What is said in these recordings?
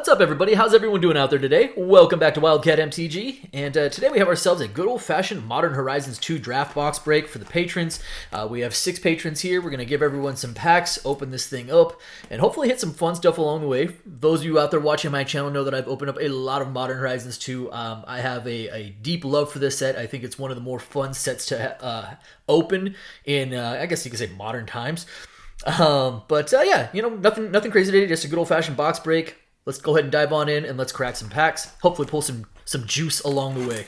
What's up, everybody? How's everyone doing out there today? Welcome back to Wildcat MTG, and today we have ourselves a good old-fashioned Modern Horizons 2 draft box break for the patrons. We have 6 patrons here. We're going to give everyone some packs, open this thing up, and hopefully hit some fun stuff along the way. Those of you out there watching my channel know that I've opened up a lot of Modern Horizons 2. I have a deep love for this set. I think it's one of the more fun sets to open in, I guess you could say, modern times. Yeah, you know, nothing crazy today, just a good old-fashioned box break. Let's go ahead and dive on in and let's crack some packs. Hopefully pull some juice along the way.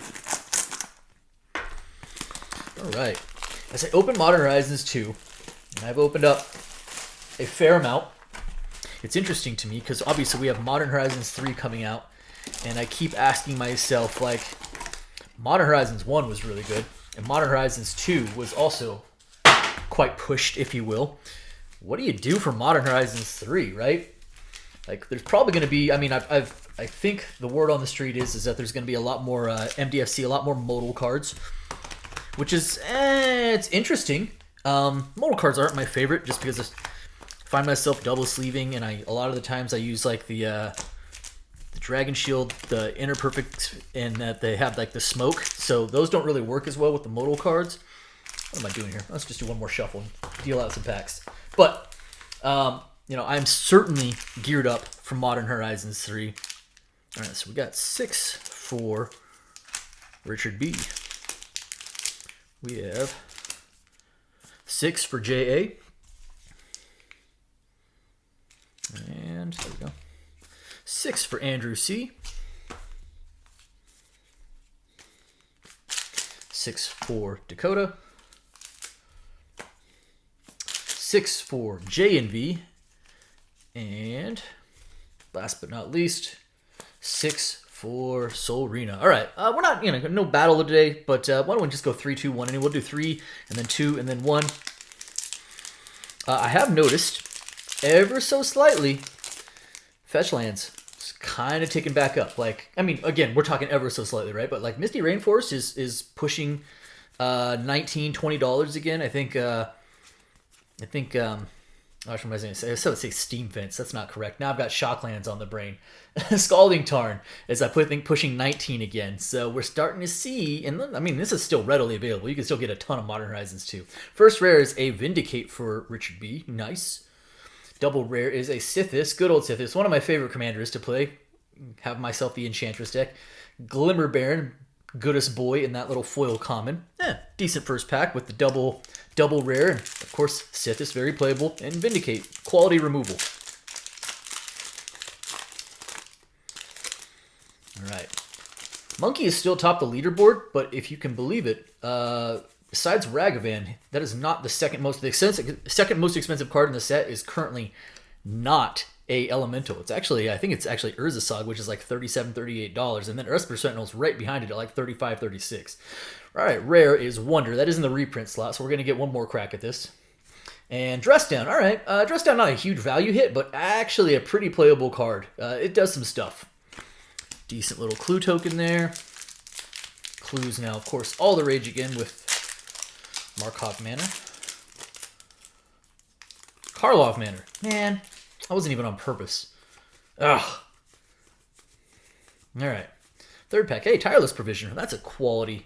All right. As I open Modern Horizons 2, and I've opened up a fair amount. It's interesting to me because obviously we have Modern Horizons 3 coming out, and I keep asking myself, like, Modern Horizons 1 was really good, and Modern Horizons 2 was also quite pushed, if you will. What do you do for Modern Horizons 3, right? Like, there's probably going to be, I mean, I think the word on the street is that there's going to be a lot more MDFC, a lot more modal cards, which is, it's interesting. Modal cards aren't my favorite just because I find myself double sleeving, and a lot of the times I use, like, the Dragon Shield, the Inner Perfect, and that they have, like, the smoke, so those don't really work as well with the modal cards. What am I doing here? Let's just do one more shuffle and deal out some packs. But, you know, I'm certainly geared up for Modern Horizons 3. All right, so we got 6 for Richard B. We have 6 for JA. And there we go. 6 for Andrew C. 6 for Dakota. 6 for J and V. And last but not least, 6 for Solrina. All right, we're not, you know, no battle today, but why don't we just go 3, 2, 1, and we'll do 3, and then 2, and then 1. I have noticed, ever so slightly, fetchlands is kind of ticking back up. Like, I mean, again, we're talking ever so slightly, right? But like Misty Rainforest is pushing $19, $20 again. I think. Gosh, what was I going to say? I was going to say Steam Fence. That's not correct. Now I've got Shocklands on the brain. Scalding Tarn is, I think, pushing 19 again. So we're starting to see, and I mean, this is still readily available. You can still get a ton of Modern Horizons 2. First rare is a Vindicate for Richard B. Nice. Double rare is a Sithis. Good old Sithis. One of my favorite commanders to play. Have myself the Enchantress deck. Glimmer Baron. Goodest boy in that little foil common. Decent first pack with the double rare, and of course Sithis, very playable, and Vindicate, quality removal. All right, Monkey is still top the leaderboard, but if you can believe it, besides Ragavan, that is not the second most expensive card in the set. Is currently not a elemental. It's actually, I think it's actually Urzasog, which is like $37, $38, and then Esper Sentinel's right behind it at like $35, $36. All right, rare is Wonder. That is in the reprint slot, so we're going to get one more crack at this. And Dress Down. All right, Dress Down, not a huge value hit, but actually a pretty playable card. It does some stuff. Decent little clue token there. Clues now, of course, all the rage again with Markov Manor. Karlov Manor. Man, that wasn't even on purpose. Ugh. All right. Third pack. Hey, Tireless Provisioner. That's a quality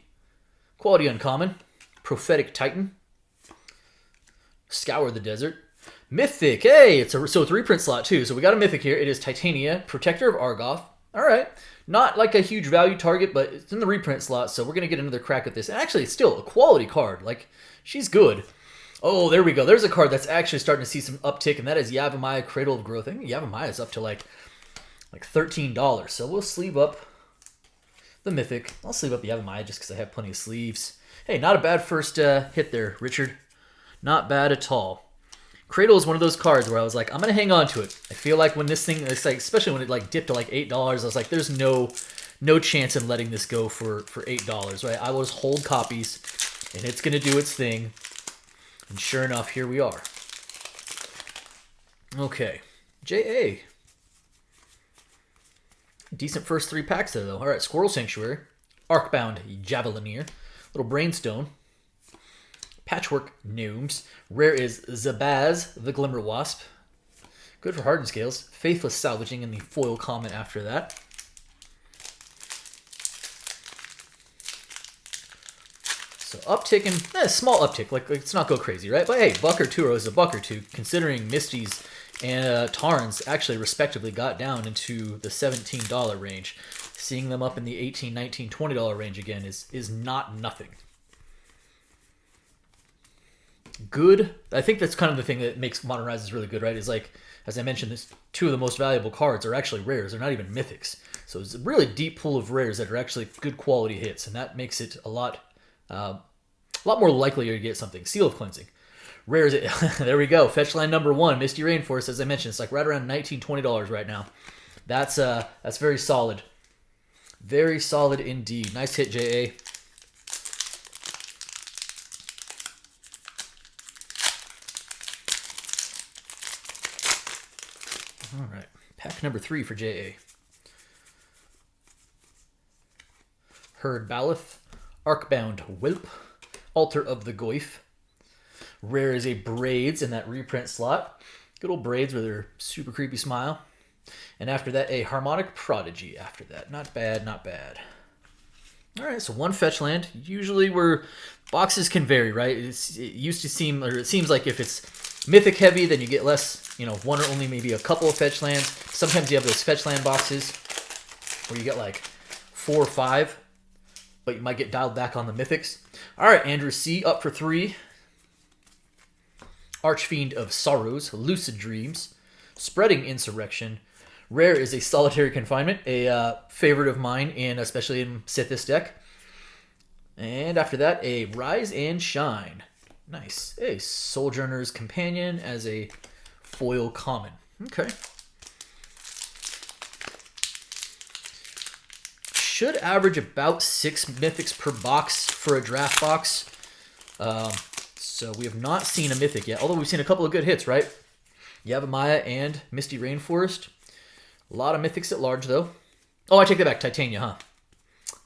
uncommon. Prophetic Titan. Scour the Desert. Mythic. Hey, it's reprint slot too. So we got a Mythic here. It is Titania, Protector of Argoth. All right. Not like a huge value target, but it's in the reprint slot, so we're going to get another crack at this. And actually, it's still a quality card. Like, she's good. Oh, there we go. There's a card that's actually starting to see some uptick, and that is Yavimaya, Cradle of Growth. I think Yavimaya is up to like $13. So we'll sleeve up the Mythic. I'll sleeve up the Yavimaya just because I have plenty of sleeves. Hey, not a bad first hit there, Richard. Not bad at all. Cradle is one of those cards where I was like, I'm going to hang on to it. I feel like when this thing, it's like, especially when it like dipped to like $8, I was like, there's no chance in letting this go for $8, right? I will just hold copies, and it's going to do its thing. And sure enough, here we are. Okay. JA. Decent first 3 packs there, though. All right, Squirrel Sanctuary. Arcbound Javelineer. Little Brainstone. Patchwork Gnomes. Rare is Zabaz, the Glimmer Wasp. Good for hardened scales. Faithless salvaging in the foil comment after that. So upticking, small uptick. Like let's not go crazy, right? But hey, buck or two is a buck or two, considering Misty's and Tarn's actually respectively got down into the $17 range. Seeing them up in the $18, $19, $20 range again is not nothing. Good. I think that's kind of the thing that makes Modern Horizons really good, right? Is like, as I mentioned, this two of the most valuable cards are actually rares. They're not even mythics. So it's a really deep pool of rares that are actually good quality hits, and that makes it a lot more likely to get something. Seal of Cleansing. Rares, there we go. Fetchland number 1, Misty Rainforest, as I mentioned. It's like right around $19, $20 right now. That's very solid. Very solid indeed. Nice hit, J.A. All right. Pack number 3 for J.A. Herd Baleth. Arcbound Whelp. Altar of the Goyf. Rare is a Braids in that reprint slot. Good old Braids with their super creepy smile. And after that, a Harmonic Prodigy after that. Not bad, not bad. All right, so 1 fetch land. Usually where boxes can vary, right? It used to seem, or it seems like if it's mythic heavy, then you get less, 1 or only maybe a couple of fetch lands. Sometimes you have those fetch land boxes where you get like 4 or 5, but you might get dialed back on the mythics. All right, Andrew C. up for 3. Archfiend of Sorrows, Lucid Dreams, Spreading Insurrection. Rare is a Solitary Confinement, a favorite of mine, especially in Sithis deck. And after that, a Rise and Shine. Nice. A Sojourner's Companion as a foil common. Okay. Should average about 6 mythics per box for a draft box. So we have not seen a mythic yet, although we've seen a couple of good hits, right? Yavimaya and Misty Rainforest. A lot of mythics at large, though. Oh, I take that back. Titania, huh?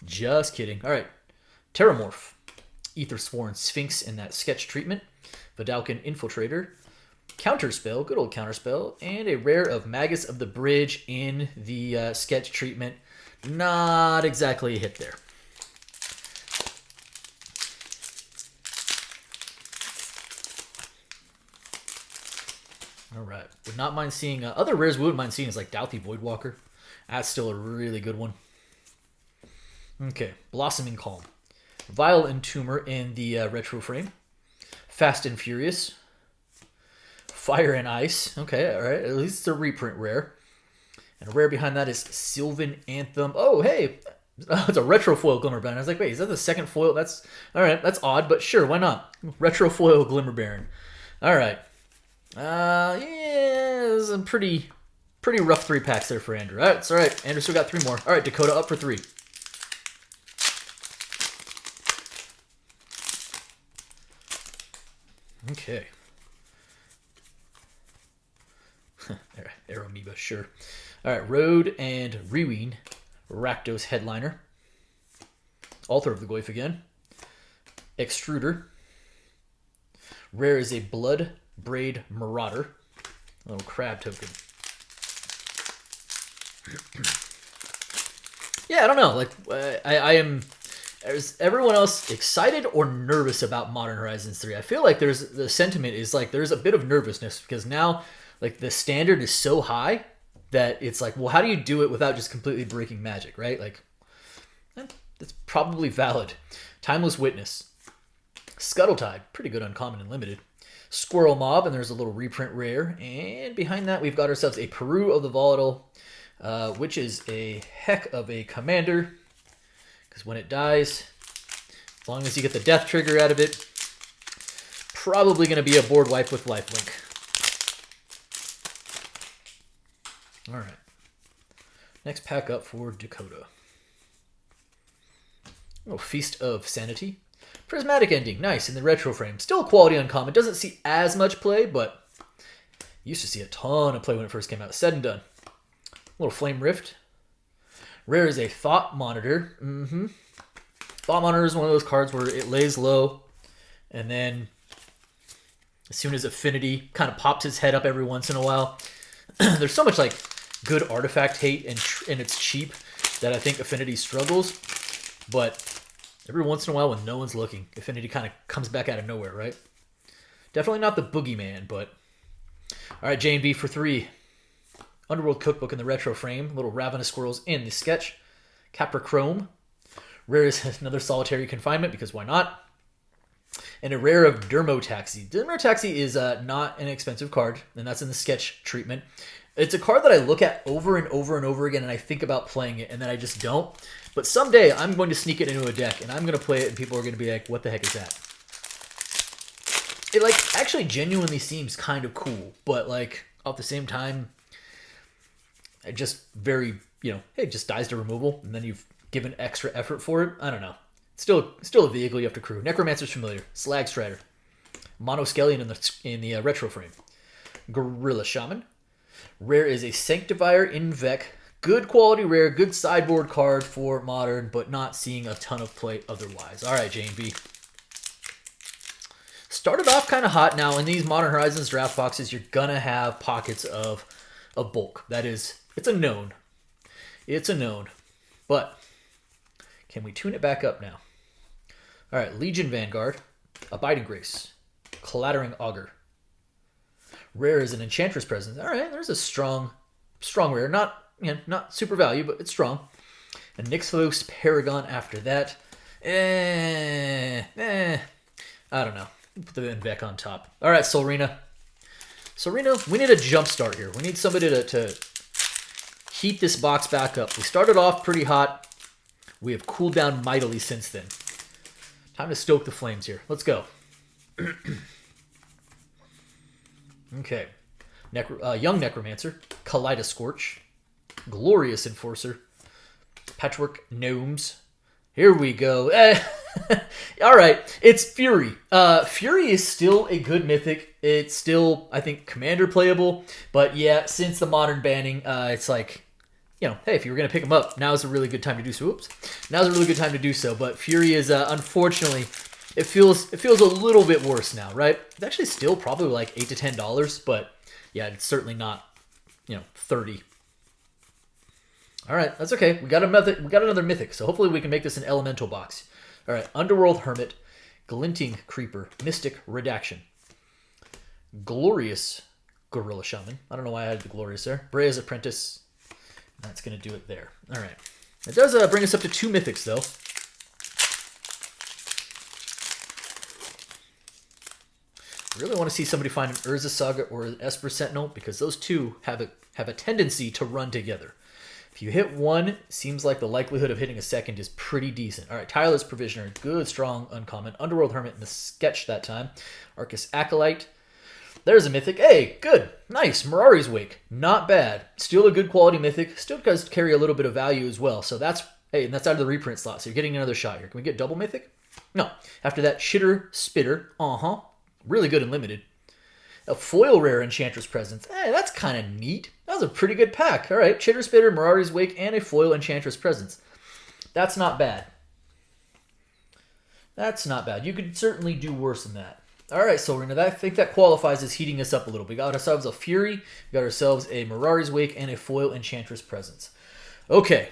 Just kidding. All right. Terramorph. Aethersworn Sphinx in that sketch treatment. Vidalcan Infiltrator. Counterspell. Good old Counterspell. And a rare of Magus of the Bridge in the sketch treatment. Not exactly a hit there. All right. Would not mind seeing other rares we wouldn't mind seeing is like Douthie Voidwalker. That's still a really good one. Okay. Blossoming Calm. Vile Entomber in the retro frame. Fast and Furious. Fire and Ice. Okay, all right. At least it's a reprint rare. And a rare behind that is Sylvan Anthem. Oh, hey. It's a retro foil Glimmer Baron. I was like, wait, is that the second foil? That's all right. That's odd, but sure, why not? Retro foil Glimmer Baron. All right. Yeah, it was a pretty rough 3 packs there for Andrew. All right, it's all right. Andrew still got 3 more. All right, Dakota up for 3. Okay. Aeromoeba, sure. All right, Road and Reween. Rakdos Headliner. Altar of the Goyf again. Extruder. Rare is a Blood Braid Marauder. A little crab token. Yeah, I don't know. Like, I am... Is everyone else excited or nervous about Modern Horizons 3? I feel like the sentiment is like there's a bit of nervousness because now like the standard is so high that it's like, well, how do you do it without just completely breaking Magic, right? Like, that's probably valid. Timeless Witness. Scuttletide, pretty good uncommon and limited. Squirrel Mob, and there's a little reprint rare. And behind that, we've got ourselves a Peru of the Volatile, which is a heck of a commander. Because when it dies, as long as you get the death trigger out of it, probably going to be a board wipe with lifelink. All right. Next pack up for Dakota. Oh, Feast of Sanity. Prismatic Ending. Nice in the retro frame. Still a quality uncommon. Doesn't see as much play, but used to see a ton of play when it first came out. Said and done. A little Flame Rift. Rare is a Thought Monitor. Thought Monitor is one of those cards where it lays low, and then as soon as Affinity kind of pops his head up every once in a while, there's so much like good artifact hate and it's cheap that I think Affinity struggles. But every once in a while when no one's looking, Affinity kind of comes back out of nowhere, right? Definitely not the boogeyman, but... All right, J&B for 3. Underworld Cookbook in the retro frame. Little Ravenous Squirrels in the sketch. Caprichrome. Rare is another Solitary Confinement, because why not? And a rare of Dermotaxi. Dermotaxi is not an expensive card, and that's in the sketch treatment. It's a card that I look at over and over and over again, and I think about playing it, and then I just don't. But someday, I'm going to sneak it into a deck, and I'm going to play it, and people are going to be like, what the heck is that? It, like, actually genuinely seems kind of cool, but, like, at the same time, it just very, you know, it just dies to removal, and then you've given extra effort for it. I don't know. Still a vehicle you have to crew. Necromancer's Familiar. Slag Strider. Monoskelion in the retro frame. Gorilla Shaman. Rare is a Sanctifier in Vec. Good quality rare, good sideboard card for Modern, but not seeing a ton of play otherwise. All right, J&B. Started off kind of hot. Now, in these Modern Horizons draft boxes, you're going to have pockets of bulk. That is, it's a known. It's a known. But can we tune it back up now? All right, Legion Vanguard, Abiding Grace, Clattering Augur. Rare is an Enchantress Presence. All right, there's a strong rare. Not super value, but it's strong. And Nyxos Paragon after that. I don't know. Put the Invec on top. All right, Solrina. Solrina, we need a jump start here. We need somebody to heat this box back up. We started off pretty hot. We have cooled down mightily since then. Time to stoke the flames here. Let's go. Okay. Young Necromancer. Kaleidoscorch. Glorious Enforcer. Patchwork Gnomes. Here we go. All right. It's Fury. Fury is still a good mythic. It's still, I think, commander playable. But yeah, since the Modern banning, it's like, you know, hey, if you were going to pick them up, now's a really good time to do so. Oops. Now's a really good time to do so. But Fury is, unfortunately, it feels a little bit worse now, right? It's actually still probably like $8 to $10, but yeah, it's certainly not, you know, 30. All right, that's okay. We got another mythic, so hopefully we can make this an elemental box. All right, Underworld Hermit, Glinting Creeper, Mystic Redaction, Glorious Gorilla Shaman. I don't know why I had the Glorious there. Brea's Apprentice. That's going to do it there. All right. It does bring us up to 2 mythics, though. Really want to see somebody find an Urza Saga or an Esper Sentinel, because those two have a tendency to run together. If you hit one, seems like the likelihood of hitting a second is pretty decent. All right, Tireless Provisioner, good, strong, uncommon. Underworld Hermit in the sketch that time. Arcus Acolyte. There's a mythic. Hey, good, nice. Mirari's Wake, not bad. Still a good quality mythic. Still does carry a little bit of value as well. So that's, hey, and that's out of the reprint slot. So you're getting another shot here. Can we get double mythic? No. After that, Shitter Spitter. Really good and limited. A foil rare Enchantress Presence. Hey, that's kind of neat. That was a pretty good pack. All right, Chitter Spitter, Mirari's Wake, and a foil Enchantress Presence. That's not bad. That's not bad. You could certainly do worse than that. All right, Solrina, I think that qualifies as heating us up a little. We got ourselves a Fury, we got ourselves a Mirari's Wake, and a foil Enchantress Presence. Okay,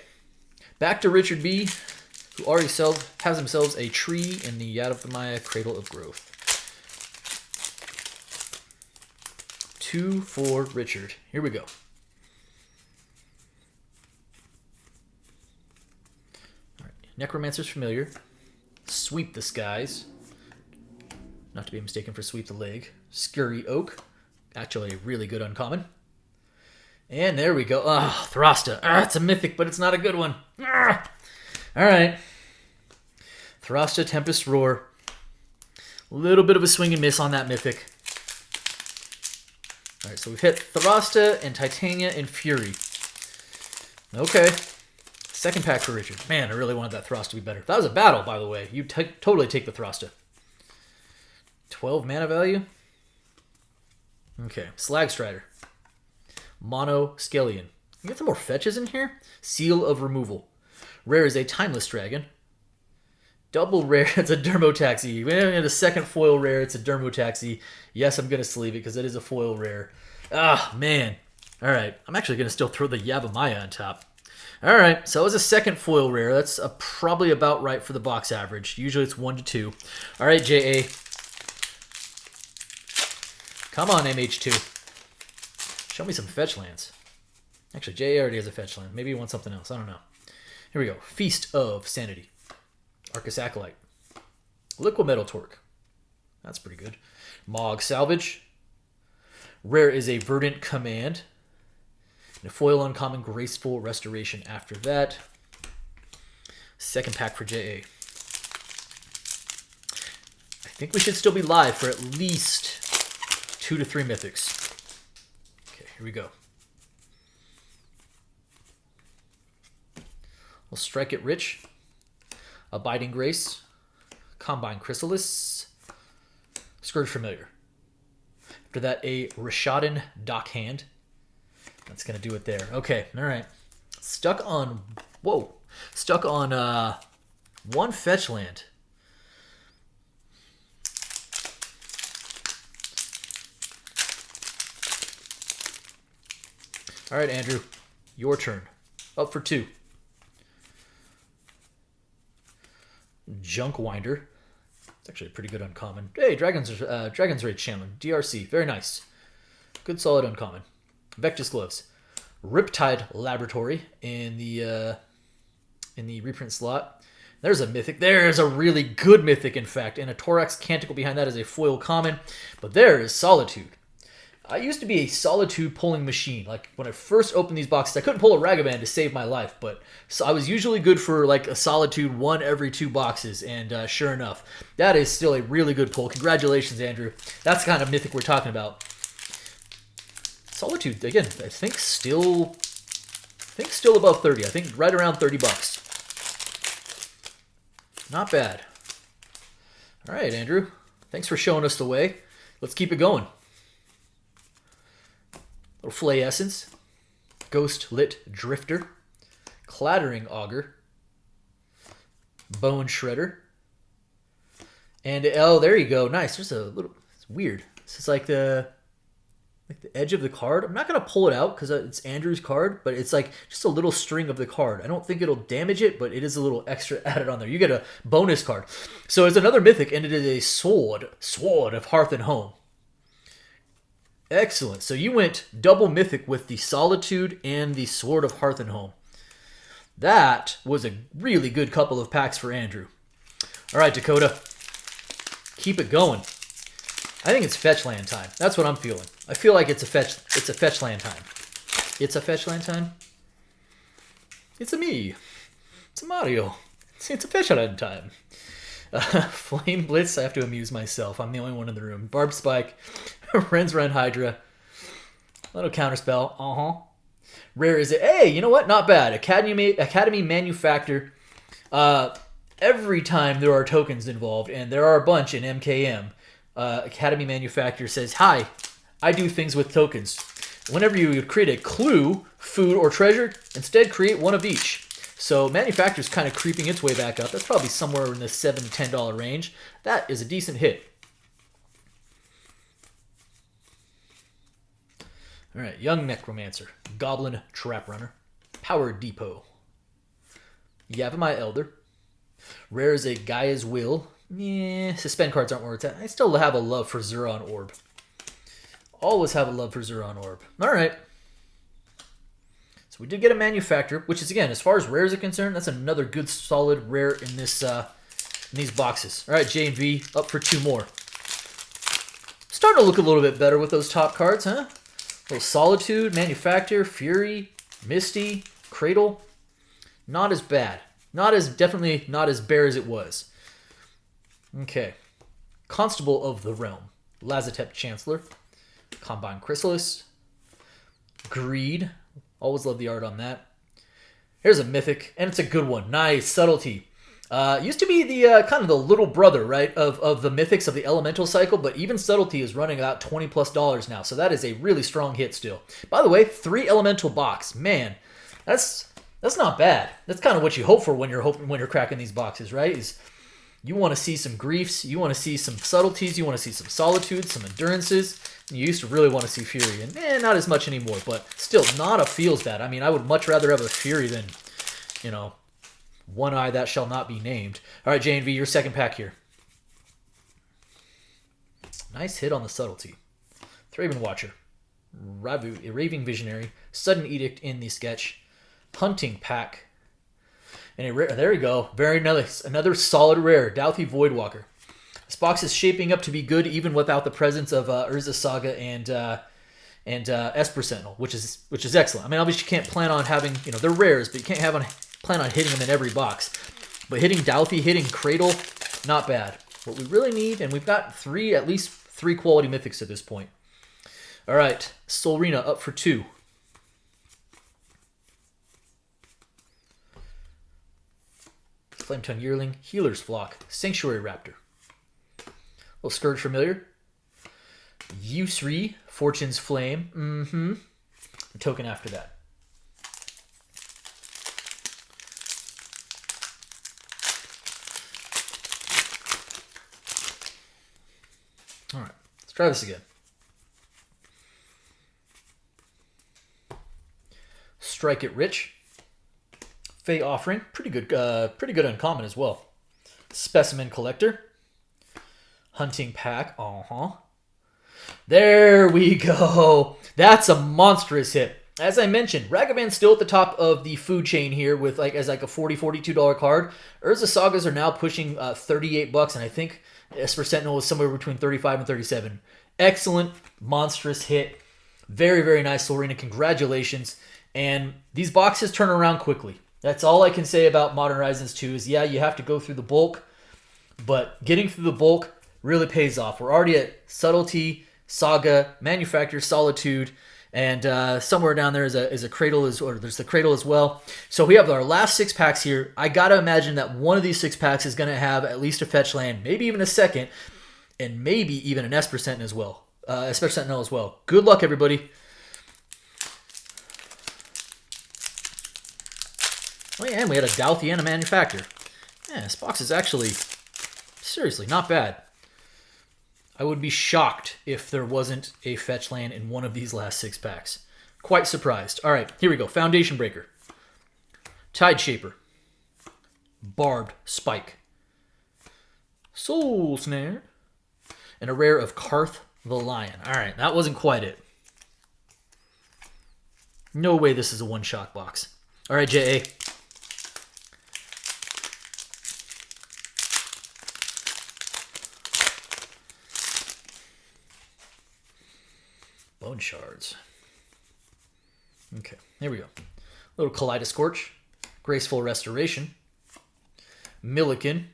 back to Richard B., who already has himself a tree in the Yadapamaya Cradle of Growth. 2 for Richard. Here we go. All right. Necromancer's Familiar. Sweep the Skies. Not to be mistaken for Sweep the Leg. Scurry Oak. Actually a really good uncommon. And there we go. Ah, Throsta. It's a mythic, but it's not a good one. All right. Throsta Tempest Roar. A little bit of a swing and miss on that mythic. All right, so we've hit Throsta and Titania and Fury. Okay. Second pack for Richard. Man, I really wanted that Throsta to be better. That was a battle, by the way. You totally take the Throsta. 12 mana value. Okay. Slag Strider. Monoskelion. You get some more fetches in here? Seal of Removal. Rare is a Timeless Dragon. Double rare, it's a Dermotaxi. We have a second foil rare, it's a Dermotaxi. Yes, I'm going to sleeve it because it is a foil rare. Ah, man. All right, I'm actually going to still throw the Yavimaya on top. All right, so it was a second foil rare. That's probably about right for the box average. Usually it's 1 to 2. All right, JA. Come on, MH2. Show me some fetchlands. Actually, JA already has a fetchland. Maybe he wants something else. I don't know. Here we go. Feast of Sanity. Arcus Acolyte. Liquid Metal Torque. That's pretty good. Mog Salvage. Rare is a Verdant Command. And a foil uncommon Graceful Restoration after that. Second pack for JA. I think we should still be live for at least 2 to 3 mythics. Okay, here we go. We'll strike it rich. Abiding Grace. Combine Chrysalis. Scourge Familiar. After that, a Rishadan Dockhand. That's going to do it there. Okay, all right. Stuck on... Whoa. Stuck on one fetch land. All right, Andrew. Your turn. Up for 2. Junk Winder. It's actually a pretty good uncommon. Hey, Dragon's Rage Chandler. DRC. Very nice. Good solid uncommon. Vectis Gloves. Riptide Laboratory in the reprint slot. There's a Mythic. There's a really good Mythic, in fact. And a Thorax Canticle behind that is a foil common. But there is Solitude. I used to be a Solitude pulling machine. Like, when I first opened these boxes, I couldn't pull a Ragavan to save my life, but so I was usually good for, like, a Solitude 1 every 2 boxes, and sure enough, that is still a really good pull. Congratulations, Andrew. That's the kind of Mythic we're talking about. Solitude, again, I think still above 30. I think right around 30 bucks. Not bad. All right, Andrew. Thanks for showing us the way. Let's keep it going. Little Flay Essence, Ghost Lit Drifter, Clattering Augur, Bone Shredder, and oh, there you go. Nice. There's a little. It's weird. This is like the edge of the card. I'm not gonna pull it out because it's Andrew's card, but it's like just a little string of the card. I don't think it'll damage it, but it is a little extra added on there. You get a bonus card. So it's another Mythic, and it is a Sword of Hearth and Home. Excellent. So you went double Mythic with the Solitude and the Sword of Hearth and Home. That was a really good couple of packs for Andrew. All right, Dakota. Keep it going. I think it's fetchland time. That's what I'm feeling. I feel like it's a fetchland time. It's a fetchland time? It's a me. It's a Mario. It's a fetchland time. Flame Blitz, I have to amuse myself. I'm the only one in the room. Barb Spike, Ren's Run Hydra, little Counterspell. Rare is it? Hey, you know what? Not bad. Academy Manufactor. Every time there are tokens involved, and there are a bunch in MKM, Academy Manufactor says, "Hi, I do things with tokens. Whenever you create a clue, food, or treasure, instead create one of each." So Manufacturer's kind of creeping its way back up. That's probably somewhere in the $7 to $10 range. That is a decent hit. All right, Young Necromancer, Goblin Trap Runner, Power Depot, Yavimaya Elder. Rare is a Gaia's Will. Suspend cards aren't where it's at. I still have a love for Zuron Orb. Always have a love for Zuron Orb. All right. So we did get a Manufacturer, which is, again, as far as rares are concerned, that's another good solid rare in this in these boxes. All right, J and V, up for 2 more. Starting to look a little bit better with those top cards, huh? A little Solitude, Manufacturer, Fury, Misty, Cradle. Not as bad. Definitely not as bare as it was. Okay. Constable of the Realm, Lazatep Chancellor, Combine Chrysalis, Greed. Always love the art on that. Here's a Mythic, and it's a good one. Nice. Subtlety. Used to be the kind of the little brother, right, of the Mythics of the Elemental cycle, but even Subtlety is running about $20+ now, so that is a really strong hit still. By the way, 3 Elemental box. Man, that's not bad. That's kind of what you hope for when you're cracking these boxes, right? Is You want to see some griefs. You want to see some subtleties. You want to see some solitudes, some endurances. And you used to really want to see fury. And not as much anymore, but still, Nada feels that. I mean, I would much rather have a fury than, you know, one eye that shall not be named. All right, JNV, your second pack here. Nice hit on the subtlety. Thraben Watcher. Ravu, Raving Visionary. Sudden Edict in the sketch. Hunting Pack. And there we go. Very nice. Another solid rare. Dauthi Voidwalker. This box is shaping up to be good even without the presence of Urza Saga and Esper Sentinel, which is excellent. I mean, obviously you can't plan on having, you know, they're rares, but you can't plan on hitting them in every box. But hitting Dauthi, hitting Cradle, not bad. What we really need, and we've got at least three quality mythics at this point. All right, Solrina up for 2. Flametongue Yearling, Healer's Flock, Sanctuary Raptor. Little Scourge Familiar. Yusri, Fortune's Flame. A token after that. All right, let's try this again. Strike It Rich. Fey Offering, pretty good uncommon as well. Specimen Collector. Hunting Pack, There we go. That's a monstrous hit. As I mentioned, Ragavan's still at the top of the food chain here with as a $40, $42 card. Urza Sagas are now pushing $38, and I think Esper Sentinel is somewhere between 35 and 37. Excellent, monstrous hit. Very, very nice, Solrina. Congratulations. And these boxes turn around quickly. That's all I can say about Modern Horizons 2 is, yeah, you have to go through the bulk, but getting through the bulk really pays off. We're already at Subtlety, Saga, Manufacture, Solitude, and somewhere down there is a Cradle, there's the Cradle as well. So we have our last 6 packs here. I got to imagine that one of these 6 packs is going to have at least a fetch land, maybe even a second, and maybe even an Esper Sentinel as well. Good luck, everybody. Oh yeah, and we had a Dauthi and a Manufacturer. Yeah, this box is actually, seriously, not bad. I would be shocked if there wasn't a fetch land in one of these last 6 packs. Quite surprised. All right, here we go. Foundation Breaker. Tide Shaper. Barbed Spike. Soul Snare. And a rare of Karth the Lion. All right, that wasn't quite it. No way this is a one-shot box. All right, J.A. Bone Shards. Okay, here we go. Little Kaleidoscorch. Graceful Restoration. Milliken.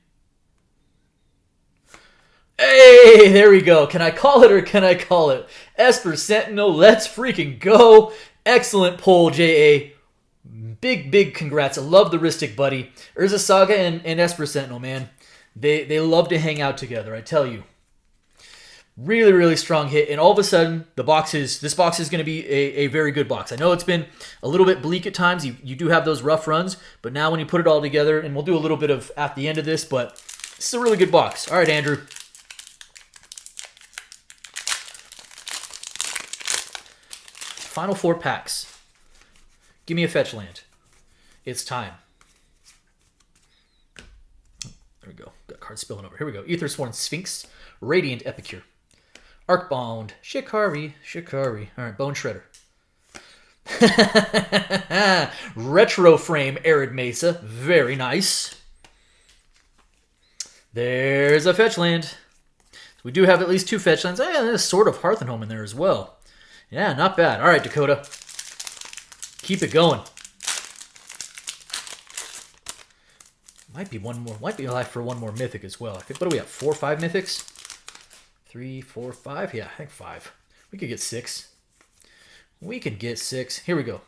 Hey, there we go. Can I call it or can I call it? Esper Sentinel, let's freaking go. Excellent pull, J.A. Big congrats. I love the Ristic Buddy. Urza Saga and Esper Sentinel, man. They love to hang out together, I tell you. Really, really strong hit. And all of a sudden, this box is going to be a very good box. I know it's been a little bit bleak at times. You do have those rough runs. But now when you put it all together, and we'll do a little bit of at the end of this, but this is a really good box. All right, Andrew. Final 4 packs. Give me a fetch land. It's time. There we go. Got cards spilling over. Here we go. Aethersworn Sphinx. Radiant Epicure. Arcbound. Shikari. All right, Bone Shredder. Retro Frame Arid Mesa. Very nice. There's a fetch land. So we do have at least 2 fetch lands. Yeah, there's sort of Hearthenhome in there as well. Yeah, not bad. All right, Dakota. Keep it going. Might be one more. Might be alive for one more mythic as well. I think. What do we have? 4 or 5 mythics? 3, 4, 5. Yeah, I think 5. We could get 6. We could get 6. Here we go.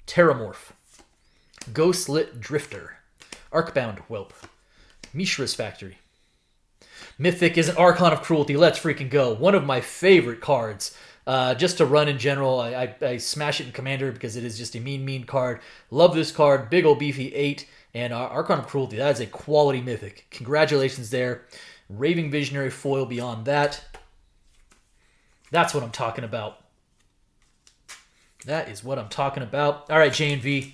Terramorph. Ghostlit Drifter. Arcbound Whelp. Mishra's Factory. Mythic is an Archon of Cruelty. Let's freaking go. One of my favorite cards. Just to run in general. I smash it in Commander because it is just a mean card. Love this card. Big ol' beefy 8. And Archon of Cruelty, that is a quality mythic. Congratulations there. Raving Visionary foil beyond that. That's what I'm talking about. That is what I'm talking about. All right, J&V.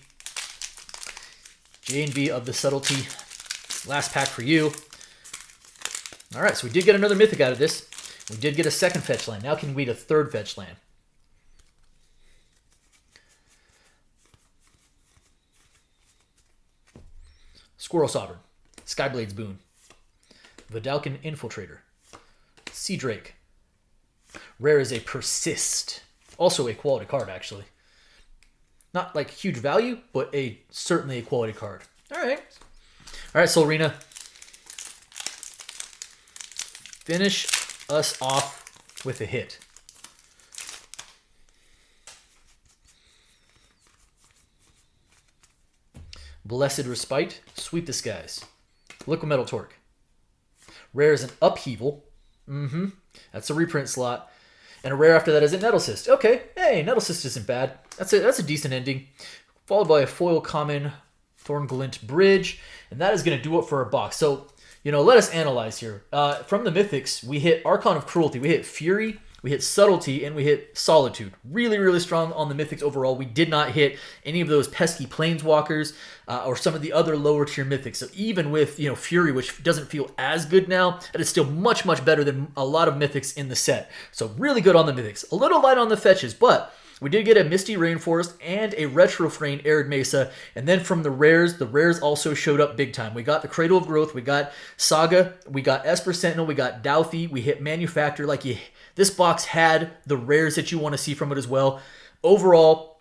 J&V of the Subtlety. Last pack for you. All right, so we did get another mythic out of this. We did get a second fetch land. Now can we get a third fetch land? Squirrel Sovereign. Skyblade's Boon. Vidalcan Infiltrator. Sea Drake. Rare is a Persist. Also a quality card, actually. Not like huge value, but certainly a quality card. All right. All right, Solrina. Finish us off with a hit. Blessed Respite. Sweet Disguise. Liquid Metal Torque. Rare is an Upheaval. That's a reprint slot. And a rare after that is a Nettlecyst. Okay, hey, Nettlecyst isn't bad. That's a decent ending. Followed by a foil common Thornglint Bridge. And that is going to do it for our box. So, let us analyze here. From the Mythics, we hit Archon of Cruelty. We hit Fury, we hit Subtlety, and we hit Solitude. Really, really strong on the Mythics overall. We did not hit any of those pesky Planeswalkers or some of the other lower tier Mythics. So even with, Fury, which doesn't feel as good now, it is still much, much better than a lot of Mythics in the set. So really good on the Mythics. A little light on the fetches, but we did get a Misty Rainforest and a Retrofrain Arid Mesa. And then from the rares also showed up big time. We got the Cradle of Growth, we got Saga, we got Esper Sentinel, we got Douthie, we hit Manufactor. This box had the rares that you want to see from it as well. Overall,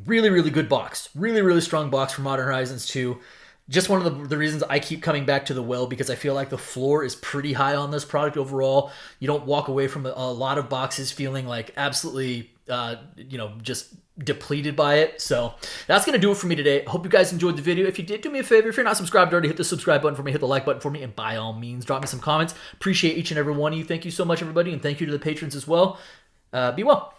really, really good box. Really, really strong box for Modern Horizons 2. Just one of the reasons I keep coming back to the well, because I feel like the floor is pretty high on this product overall. You don't walk away from a lot of boxes feeling like absolutely, just depleted by it. So that's going to do it for me today. I hope you guys enjoyed the video. If you did, do me a favor. If you're not subscribed already, hit the subscribe button for me, hit the like button for me, and by all means, drop me some comments. Appreciate each and every one of you. Thank you so much, everybody, and thank you to the patrons as well. Be well.